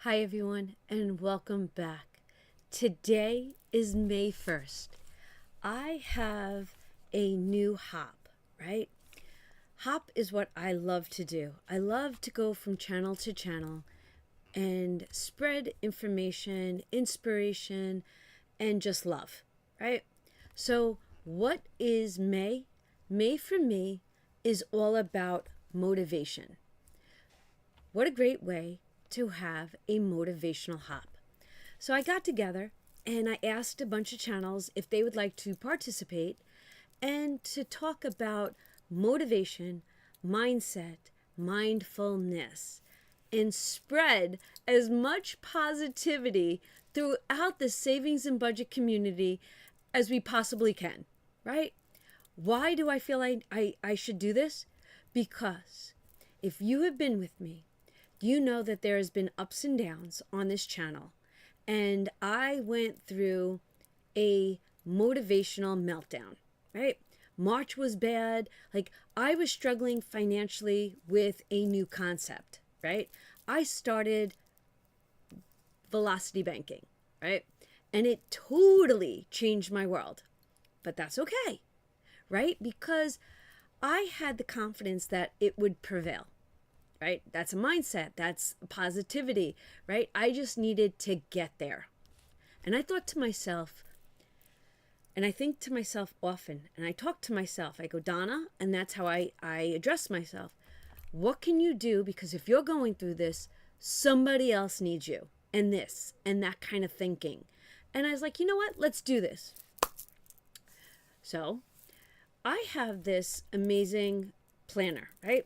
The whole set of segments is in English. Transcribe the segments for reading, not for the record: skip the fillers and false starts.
Hi everyone and welcome back. Today is May 1st. I have a new hop, right? Hop is what I love to do. I love to go from channel to channel and spread information, inspiration, and just love, right? So what is May? May for me is all about motivation. What a great way to have a motivational hop. So I got together and I asked a bunch of channels if they would like to participate and to talk about motivation, mindset, mindfulness, and spread as much positivity throughout the savings and budget community as we possibly can, right? Why do I feel I should do this? Because if you have been with me, you know that there has been ups and downs on this channel, and I went through a motivational meltdown, right? March was bad. Like, I was struggling financially with a new concept, right? I started velocity banking, right? And it totally changed my world. But that's okay, right? Because I had the confidence that it would prevail. Right? That's a mindset. That's positivity, right? I just needed to get there. And I thought to myself, and I think to myself often, and I talk to myself, I go, Donna, and that's how I address myself. What can you do? Because if you're going through this, somebody else needs you, and this, and that kind of thinking. And I was like, you know what? Let's do this. So I have this amazing planner, right?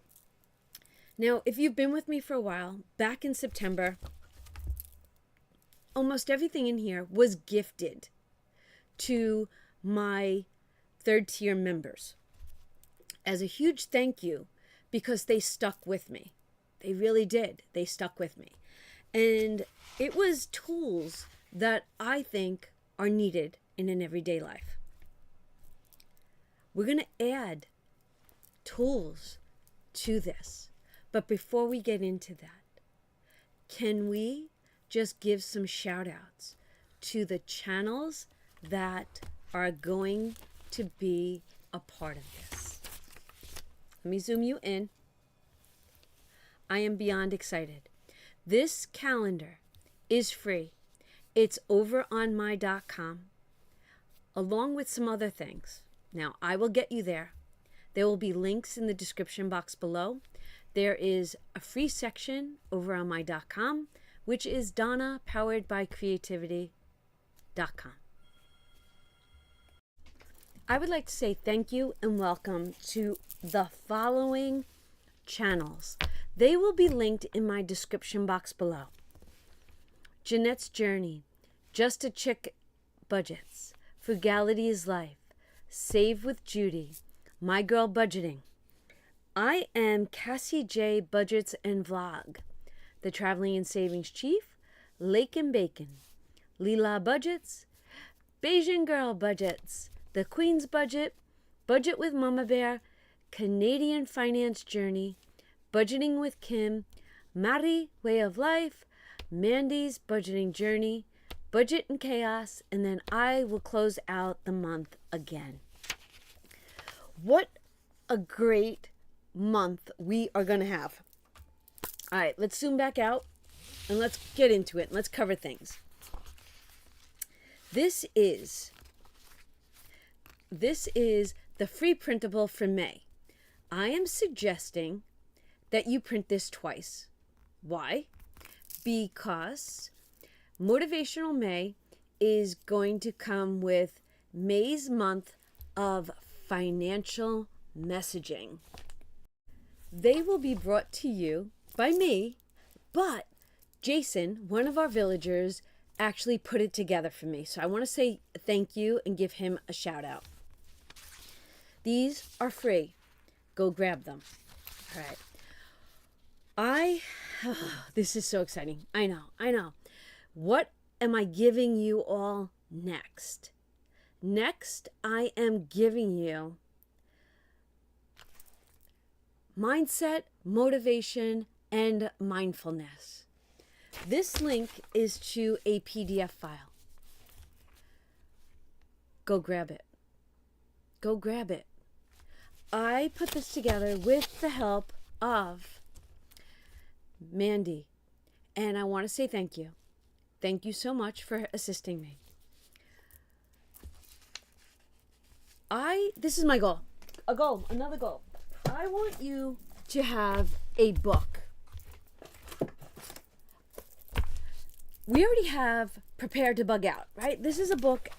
Now, if you've been with me for a while, back in September, almost everything in here was gifted to my third tier members as a huge thank you because they stuck with me. They really did. They stuck with me. And it was tools that I think are needed in an everyday life. We're going to add tools to this. But before we get into that, can we just give some shout outs to the channels that are going to be a part of this? Let me zoom you in. I am beyond excited. This calendar is free. It's over on my.com along with some other things. Now, I will get you there. There will be links in the description box below. There is a free section over on my.com, which is Donna powered by creativity.com. I would like to say thank you and welcome to the following channels. They will be linked in my description box below. Jeanette's Journey, Just a Chick Budgets, Frugality is Life, Save with Judy, My Girl Budgeting. I am Cassie J. Budgets and Vlog, the Traveling and Savings Chief, Lake and Bacon, Leela Budgets, Bayesian Girl Budgets, The Queen's Budget, Budget with Mama Bear, Canadian Finance Journey, Budgeting with Kim, Marie Way of Life, Mandy's Budgeting Journey, Budget and Chaos, and then I will close out the month again. What a great month we are going to have. All right, let's zoom back out and let's get into it and let's cover things. This is the free printable for May. I am suggesting that you print this twice. Why? Because Motivational May is going to come with May's month of financial messaging. They will be brought to you by me, but Jason, one of our villagers, actually put it together for me. So I want to say thank you and give him a shout out. These are free. Go grab them. All right. This is so exciting. I know. What am I giving you all next? Next, I am giving you mindset, motivation, and mindfulness. This link is to a PDF file. Go grab it. Go grab it. I put this together with the help of Mandy, and I want to say thank you. Thank you so much for assisting me. This is my goal. Another goal. I want you to have a book. We already have Prepare to Bug Out, right? This is a book.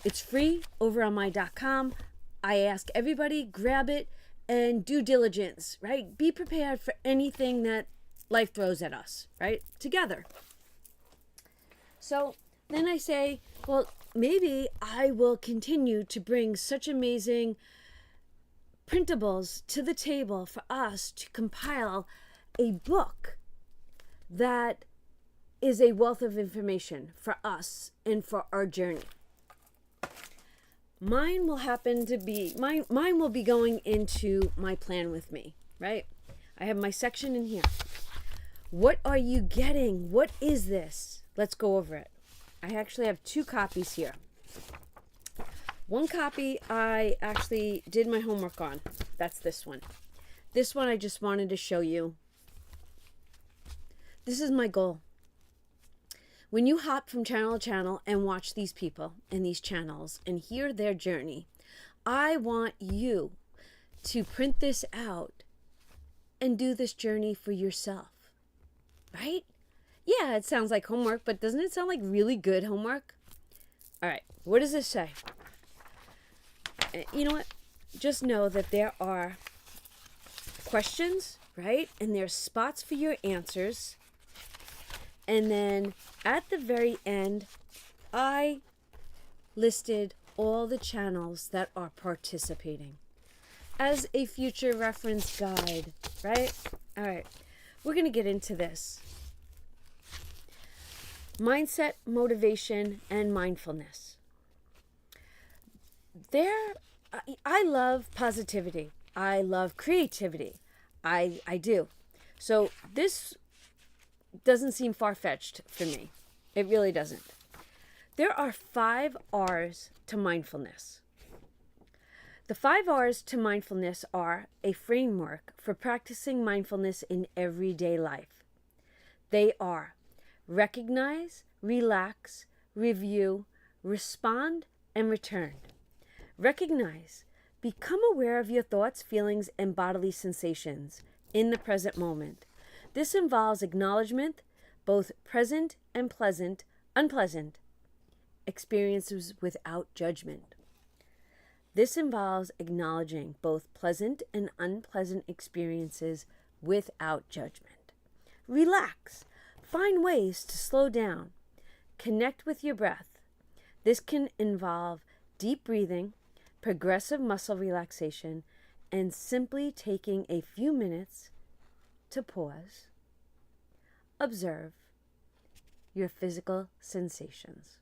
It's free over on my.com. I ask everybody, grab it and due diligence, right? Be prepared for anything that life throws at us, right? Together. So then I say, well, maybe I will continue to bring such amazing printables to the table for us to compile a book that is a wealth of information for us and for our journey. Mine will be going into my plan with me, right? I have my section in here. What are you getting? What is this? Let's go over it. I actually have 2 copies here. One copy I actually did my homework on. That's this one. This one I just wanted to show you. This is my goal. When you hop from channel to channel and watch these people and these channels and hear their journey, I want you to print this out and do this journey for yourself, right? Yeah, it sounds like homework, but doesn't it sound like really good homework? All right, what does this say? You know what? Just know that there are questions, right? And there's spots for your answers. And then at the very end, I listed all the channels that are participating as a future reference guide, right? All right, we're going to get into this. Mindset, motivation, and mindfulness. I love positivity. I love creativity. I do. So this doesn't seem far-fetched for me. It really doesn't. There are 5 R's to mindfulness. The 5 R's to mindfulness are a framework for practicing mindfulness in everyday life. They are recognize, relax, review, respond, and return. Recognize. Become aware of your thoughts, feelings, and bodily sensations in the present moment. This involves acknowledgement, both present and unpleasant experiences without judgment. This involves acknowledging both pleasant and unpleasant experiences without judgment. Relax. Find ways to slow down. Connect with your breath. This can involve deep breathing, progressive muscle relaxation, and simply taking a few minutes to pause, observe your physical sensations.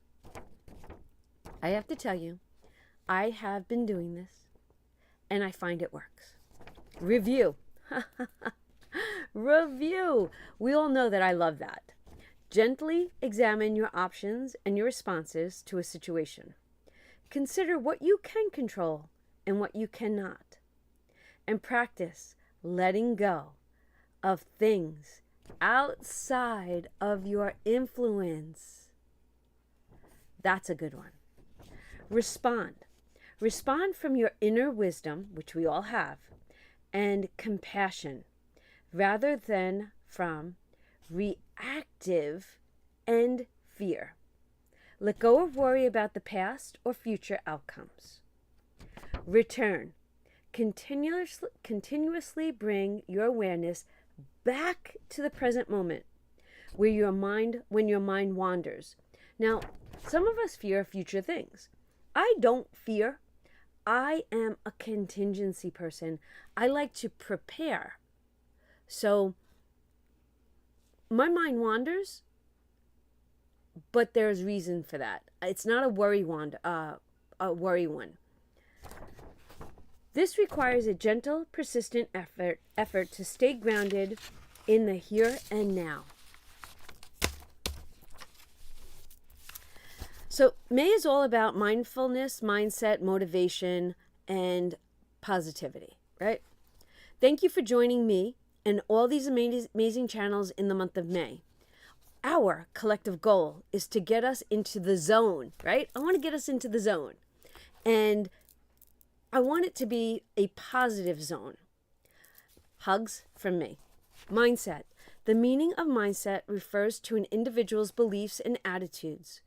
I have to tell you, I have been doing this, and I find it works. Review. Review. We all know that I love that. Gently examine your options and your responses to a situation. Consider what you can control and what you cannot. And practice letting go of things outside of your influence. That's a good one. Respond. Respond from your inner wisdom, which we all have, and compassion, rather than from reactive and fear. Let go of worry about the past or future outcomes. Return. Continuously bring your awareness back to the present moment when your mind wanders. Now, some of us fear future things. I don't fear. I am a contingency person. I like to prepare. So my mind wanders, but there's reason for that. It's not a worry one. This requires a gentle, persistent effort to stay grounded in the here and now. So May is all about mindfulness, mindset, motivation, and positivity, right? Thank you for joining me and all these amazing channels in the month of May. Our collective goal is to get us into the zone, right? I want to get us into the zone. And I want it to be a positive zone. Hugs from me. Mindset. The meaning of mindset refers to an individual's beliefs and attitudes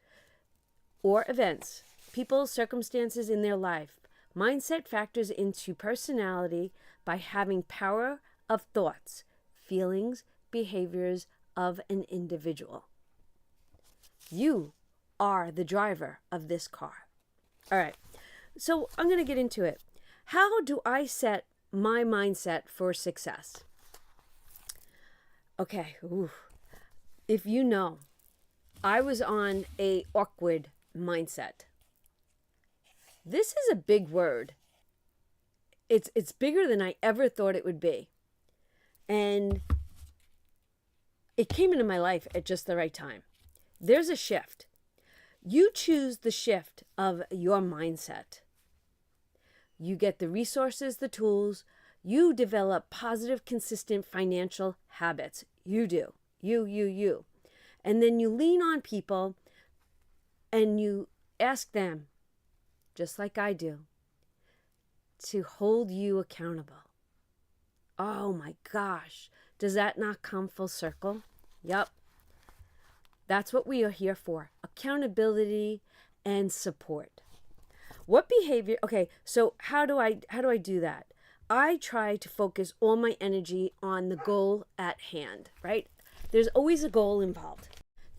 or events, people, circumstances in their life. Mindset factors into personality by having power of thoughts, feelings, behaviors of an individual. You are the driver of this car. All right, so I'm going to get into it. How do I set my mindset for success? Okay, if you know, I was on a awkward mindset. This is a big word. It's bigger than I ever thought it would be. And it came into my life at just the right time. There's a shift. You choose the shift of your mindset. You get the resources, the tools. You develop positive, consistent financial habits. You do. You. And then you lean on people and you ask them, just like I do, to hold you accountable. Oh my gosh. Does that not come full circle? Yep. That's what we are here for. Accountability and support. What behavior? Okay, so how do I do that? I try to focus all my energy on the goal at hand, right? There's always a goal involved.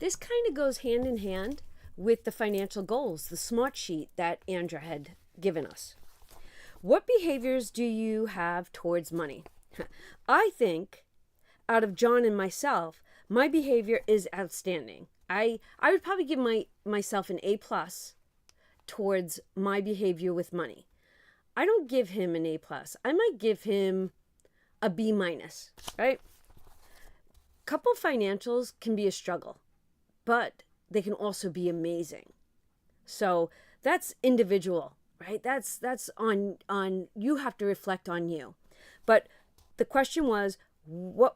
This kind of goes hand in hand with the financial goals, the smart sheet that Andra had given us. What behaviors do you have towards money? I think out of John and myself, my behavior is outstanding. I would probably give myself an A+ towards my behavior with money. I don't give him an A+. I might give him a B-, right? Couple financials can be a struggle, but they can also be amazing. So that's individual, right? That's on you have to reflect on you. But the question was, what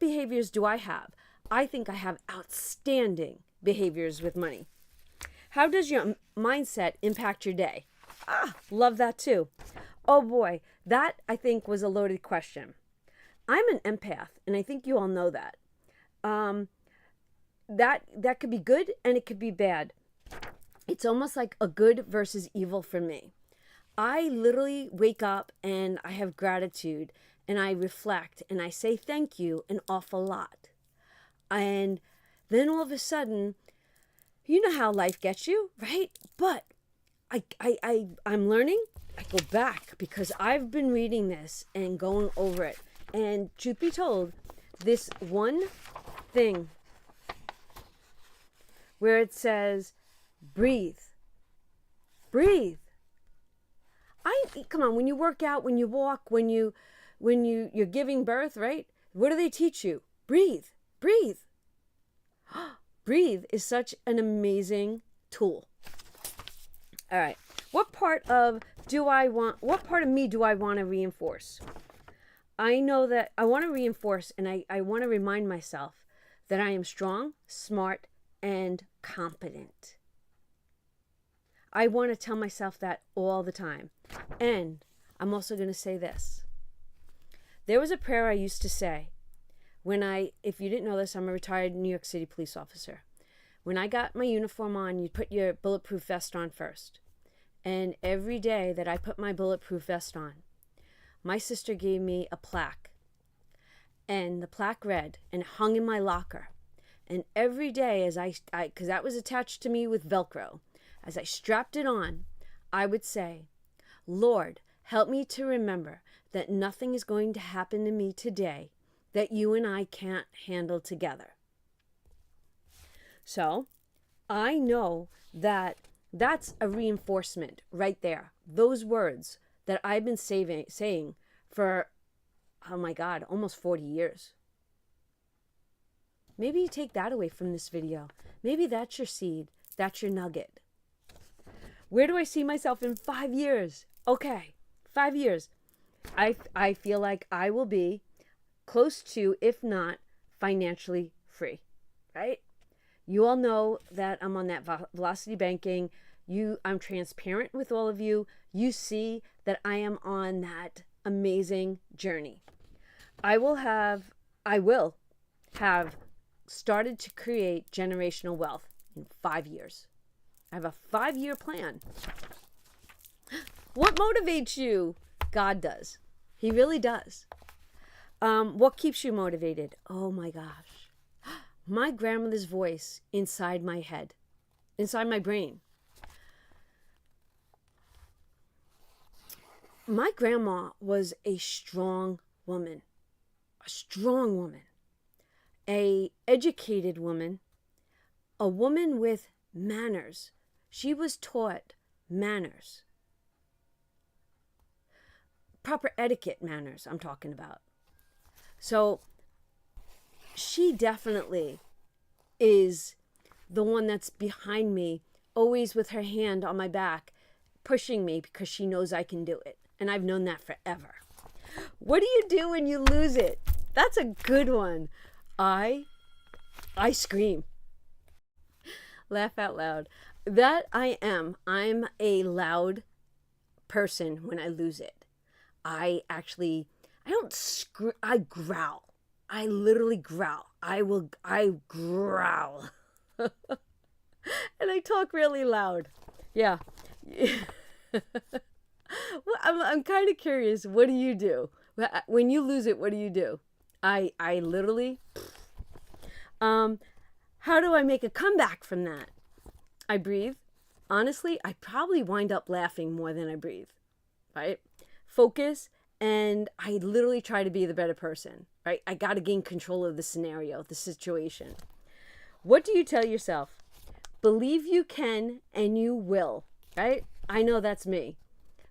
behaviors do I have? I think I have outstanding behaviors with money. How does your mindset impact your day? Love that too. Oh boy, that I think was a loaded question. I'm an empath, and I think you all know that. That could be good and it could be bad. It's almost like a good versus evil for me. I literally wake up and I have gratitude and I reflect and I say thank you an awful lot. And then all of a sudden, you know how life gets you, right? But I'm learning. I go back because I've been reading this and going over it. And truth be told, this one thing where it says, breathe. Come on, when you work out, when you walk, when you're giving birth, right? What do they teach you? Breathe. Breathe is such an amazing tool. All right. What part of me do I want to reinforce? I know that I want to reinforce and I want to remind myself that I am strong, smart, and competent. I want to tell myself that all the time. And I'm also going to say this. There was a prayer I used to say if you didn't know this, I'm a retired New York City police officer. When I got my uniform on, you'd put your bulletproof vest on first. And every day that I put my bulletproof vest on, my sister gave me a plaque. And the plaque read, and hung in my locker. And every day because that was attached to me with Velcro, as I strapped it on, I would say, Lord, help me to remember that nothing is going to happen to me today that you and I can't handle together. So I know that that's a reinforcement right there. Those words that I've been saying for, oh my God, almost 40 years. Maybe you take that away from this video. Maybe that's your seed. That's your nugget. Where do I see myself in 5 years? Okay, 5 years. I feel like I will be close to, if not financially free, right? You all know that I'm on that velocity banking. I'm transparent with all of you. You see that I am on that amazing journey. I will have started to create generational wealth in 5 years. I have a 5-year plan. What motivates you? God does. He really does. What keeps you motivated? Oh my gosh. My grandmother's voice inside my head, inside my brain. My grandma was a strong woman, a educated woman, a woman with manners. She was taught manners. Proper etiquette manners, I'm talking about. So she definitely is the one that's behind me, always with her hand on my back, pushing me because she knows I can do it. And I've known that forever. What do you do when you lose it? That's a good one. I scream. Laugh out loud. That I am. I'm a loud person when I lose it. I don't scream. I growl. I literally growl. I growl. And I talk really loud. Yeah. Well, I'm kind of curious. What do you do? When you lose it, what do you do? I literally, how do I make a comeback from that? I breathe. Honestly, I probably wind up laughing more than I breathe, right? Focus, and I literally try to be the better person, right? I got to gain control of the scenario, the situation. What do you tell yourself? Believe you can and you will, right? I know that's me.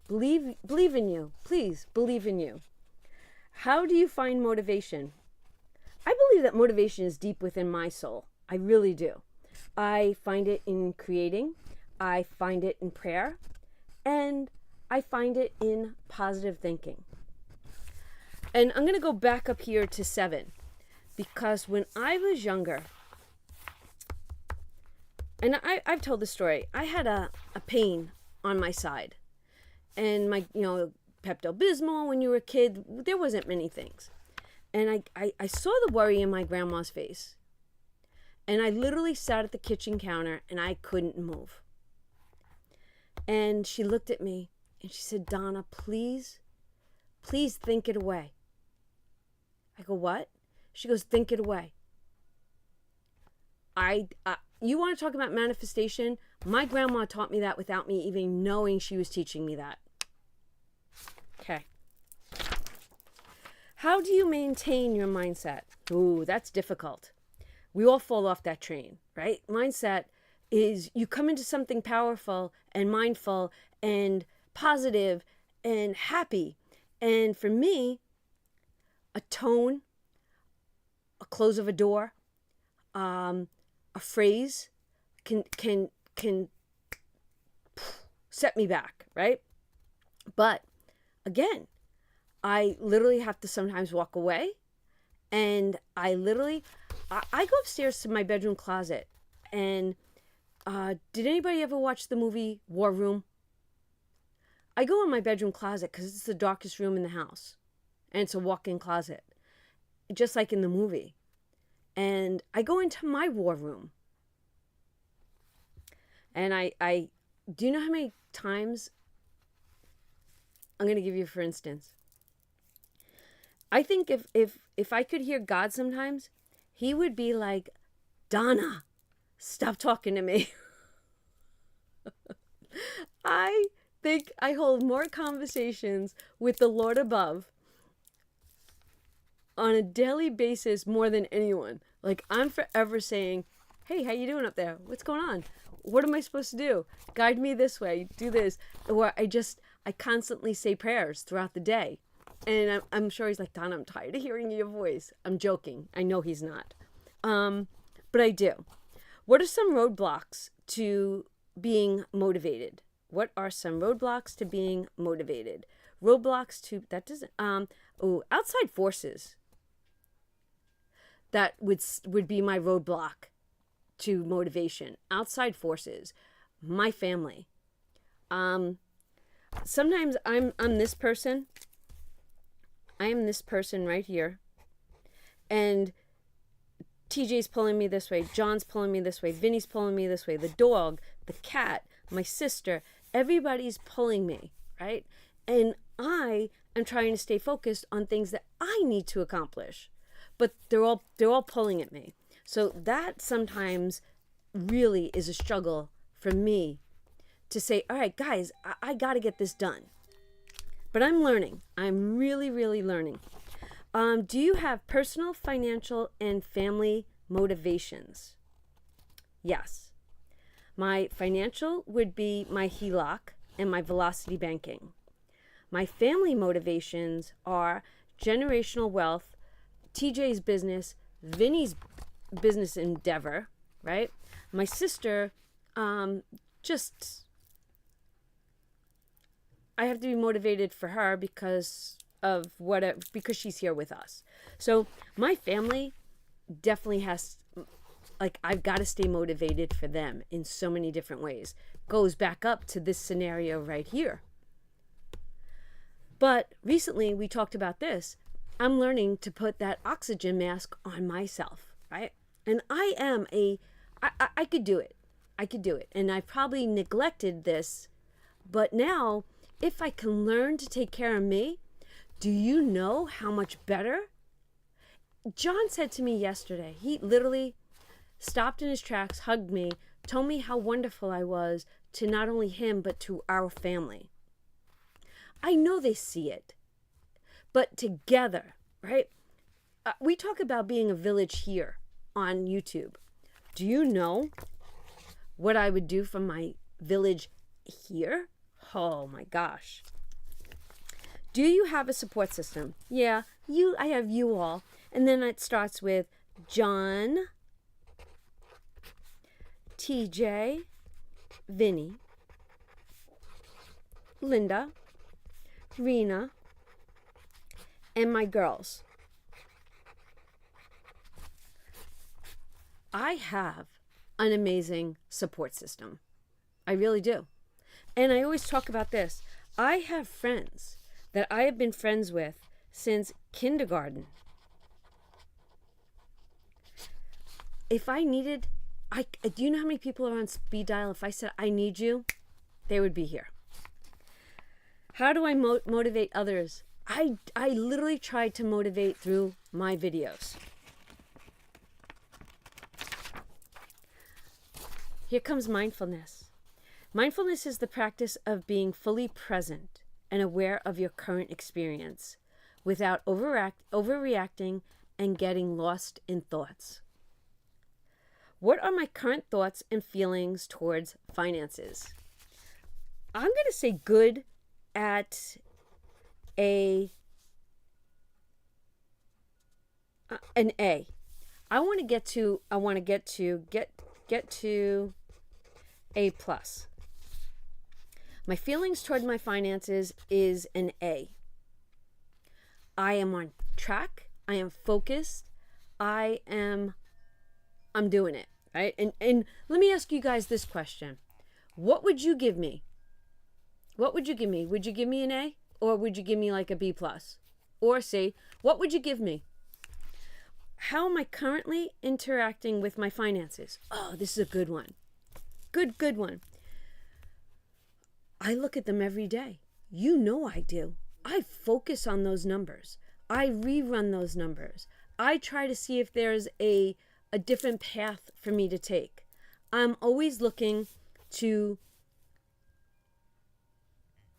Believe in you. Please believe in you. How do you find motivation? I believe that motivation is deep within my soul. I really do. I find it in creating. I find it in prayer. And I find it in positive thinking. And I'm going to go back up here to 7. Because when I was younger, and I've told the story, I had a pain on my side. And my, Pepto-Bismol when you were a kid, there wasn't many things. And I saw the worry in my grandma's face. And I literally sat at the kitchen counter and I couldn't move. And she looked at me and she said, Donna, please think it away. I go, what? She goes, think it away. You want to talk about manifestation? My grandma taught me that without me even knowing she was teaching me that. Okay. How do you maintain your mindset? Ooh, that's difficult. We all fall off that train, right? Mindset is you come into something powerful and mindful and positive and happy. And for me, a tone, a close of a door, a phrase can set me back, right? But again, I literally have to sometimes walk away, and I go upstairs to my bedroom closet. And did anybody ever watch the movie War Room? I go in my bedroom closet because it's the darkest room in the house, and it's a walk-in closet, just like in the movie. And I go into my war room, and I do you know how many times? I'm going to give you, for instance. I think if I could hear God sometimes, he would be like, Donna, stop talking to me. I think I hold more conversations with the Lord above on a daily basis more than anyone. Like, I'm forever saying, hey, how you doing up there? What's going on? What am I supposed to do? Guide me this way, do this. Or I constantly say prayers throughout the day. And I'm sure he's like, Donna, I'm tired of hearing your voice. I'm joking. I know he's not. But I do. What are some roadblocks to being motivated? What are some roadblocks to being motivated? Roadblocks to, that doesn't, outside forces. That would be my roadblock to motivation. Outside forces. My family. Sometimes I'm this person. I am this person right here. And TJ's pulling me this way. John's pulling me this way. Vinny's pulling me this way. The dog, the cat, my sister, everybody's pulling me, right? And I am trying to stay focused on things that I need to accomplish. But they're all pulling at me. So that sometimes really is a struggle for me to say, all right, guys, I got to get this done. But I'm learning. I'm really, really learning. Do you have personal, financial, and family motivations? Yes. My financial would be my HELOC and my velocity banking. My family motivations are generational wealth, TJ's business, Vinny's business endeavor, right? My sister, I have to be motivated for her because she's here with us. So my family definitely has, I've got to stay motivated for them in so many different ways. Goes back up to this scenario right here. But recently we talked about this. I'm learning to put that oxygen mask on myself, right? And I could do it. I could do it. And I probably neglected this. But now, if I can learn to take care of me, do you know how much better? John said to me yesterday, he literally stopped in his tracks, hugged me, told me how wonderful I was to not only him, but to our family. I know they see it, but together, right? We talk about being a village here on YouTube. Do you know what I would do for my village here? Oh my gosh. Do you have a support system? Yeah, I have you all. And then it starts with John, TJ, Vinny, Linda, Rena, and my girls. I have an amazing support system. I really do. And I always talk about this. I have friends that I have been friends with since kindergarten. If I needed, do you know how many people are on speed dial? If I said, I need you, they would be here. How do I motivate others? I literally tried to motivate through my videos. Here comes mindfulness. Mindfulness is the practice of being fully present and aware of your current experience without overreacting and getting lost in thoughts. What are my current thoughts and feelings towards finances? I'm going to say good at an A. I want to get to A plus. My feelings toward my finances is an A. I am on track. I am focused. I'm doing it, right? And let me ask you guys this question. What would you give me? What would you give me? Would you give me an A? Or would you give me like a B plus? Or C? What would you give me? How am I currently interacting with my finances? Oh, this is a good one. Good one. I look at them every day. You know I do. I focus on those numbers. I rerun those numbers. I try to see if there's a different path for me to take. I'm always looking to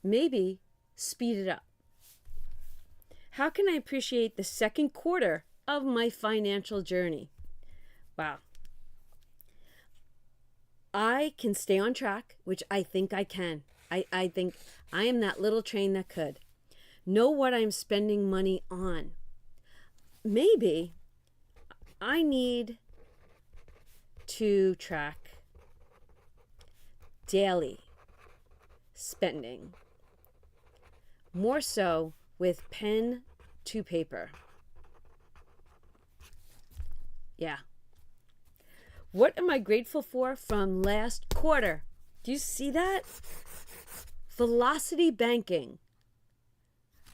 maybe speed it up. How can I appreciate the second quarter of my financial journey? Wow. I can stay on track, which I think I can. I think I am that little train that could. Know what I'm spending money on. Maybe I need to track daily spending, more so with pen to paper. Yeah. What am I grateful for from last quarter? Do you see that? Velocity banking.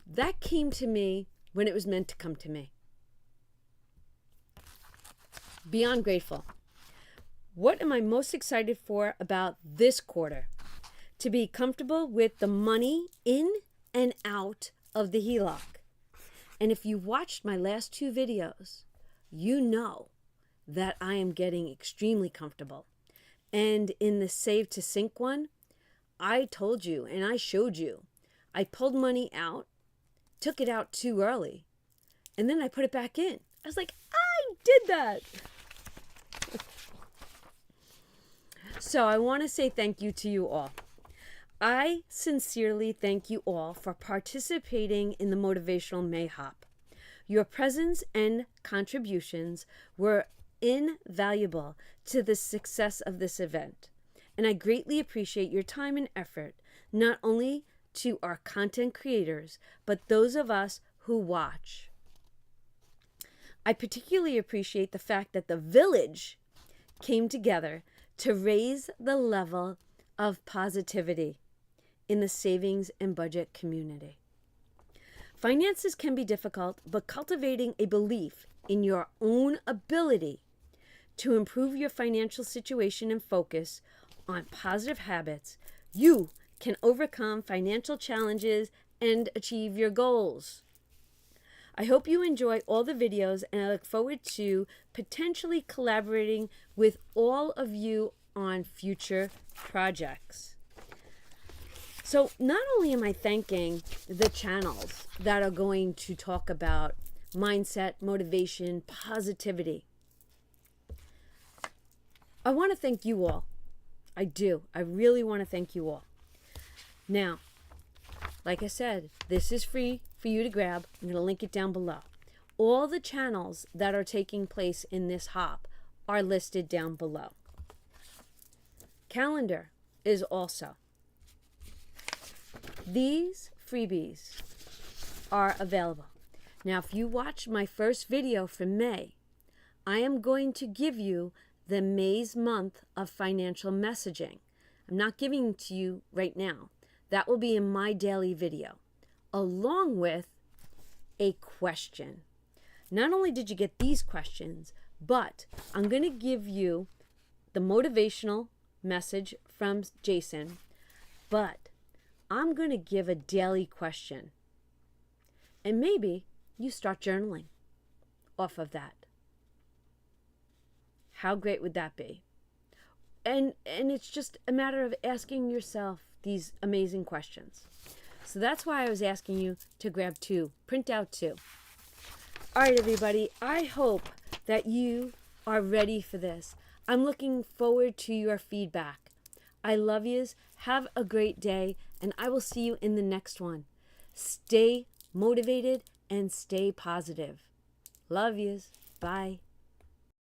That came to me when it was meant to come to me. Beyond grateful. What am I most excited for about this quarter? To be comfortable with the money in and out of the HELOC. And if you watched my last 2 videos, you know that I am getting extremely comfortable. And in the Save to Sink one, I told you and I showed you. I pulled money out, took it out too early, and then I put it back in. I was like, I did that. So I want to say thank you to you all. I sincerely thank you all for participating in the Motivational May Hop. Your presence and contributions were invaluable to the success of this event. And I greatly appreciate your time and effort, not only to our content creators, but those of us who watch. I particularly appreciate the fact that the village came together to raise the level of positivity in the savings and budget community. Finances can be difficult, but cultivating a belief in your own ability to improve your financial situation and focus on positive habits, you can overcome financial challenges and achieve your goals. I hope you enjoy all the videos, and I look forward to potentially collaborating with all of you on future projects. So not only am I thanking the channels that are going to talk about mindset, motivation, positivity, I want to thank you all. I do. I really want to thank you all. Now, like I said, this is free for you to grab. I'm going to link it down below. All the channels that are taking place in this hop are listed down below. Calendar is also. These freebies are available. Now, if you watch my first video for May, I am going to give you the May's month of financial messaging. I'm not giving it to you right now. That will be in my daily video, along with a question. Not only did you get these questions, but I'm going to give you the motivational message from Jason, but I'm going to give a daily question. And maybe you start journaling off of that. How great would that be? And it's just a matter of asking yourself these amazing questions. So that's why I was asking you to grab 2, print out 2. All right, everybody, I hope that you are ready for this. I'm looking forward to your feedback. I love yous. Have a great day, and I will see you in the next one. Stay motivated and stay positive. Love yous. Bye.